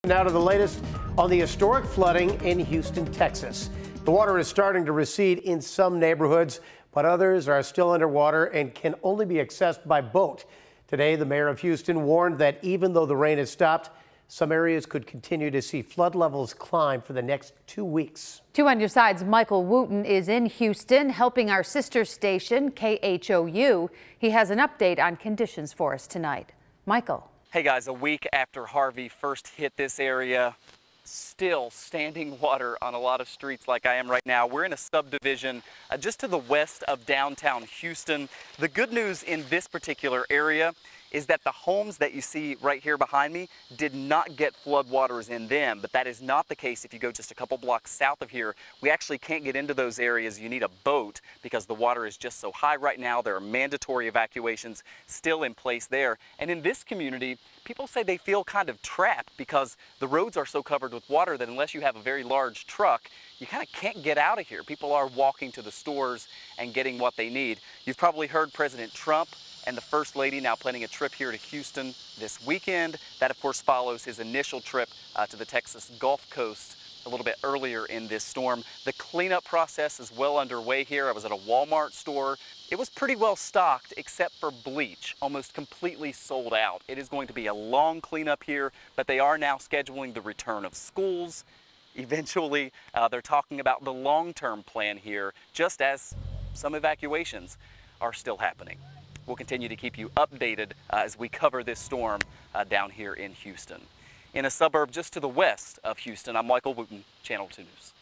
Now to the latest on the historic flooding in Houston, Texas. The water is starting to recede in some neighborhoods, but others are still underwater and can only be accessed by boat. Today, the mayor of Houston warned that even though the rain has stopped, some areas could continue to see flood levels climb for the next 2 weeks. 2 on your sides, Michael Wooten is in Houston helping our sister station, KHOU. He has an update on conditions for us tonight. Michael. Hey guys, a week after Harvey first hit this area, still standing water on a lot of streets like I am right now. We're in a subdivision just to the west of downtown Houston. The good news in this particular area is that the homes that you see right here behind me did not get floodwaters in them, but that is not the case if you go just a couple blocks south of here. We actually can't get into those areas. You need a boat because the water is just so high right now. There are mandatory evacuations still in place there. And in this community, people say they feel kind of trapped because the roads are so covered with water that unless you have a very large truck, you kind of can't get out of here. People are walking to the stores and getting what they need. You've probably heard President Trump and the First Lady now planning a trip here to Houston this weekend. That, of course, follows his initial trip to the Texas Gulf Coast a little bit earlier in this storm. The cleanup process is well underway here. I was at a Walmart store. It was pretty well stocked except for bleach, almost completely sold out. It is going to be a long cleanup here, but they are now scheduling the return of schools. Eventually, they're talking about the long-term plan here, just as some evacuations are still happening. We'll continue to keep you updated as we cover this storm down here in Houston. In a suburb just to the west of Houston, I'm Michael Wooten, Channel 2 News.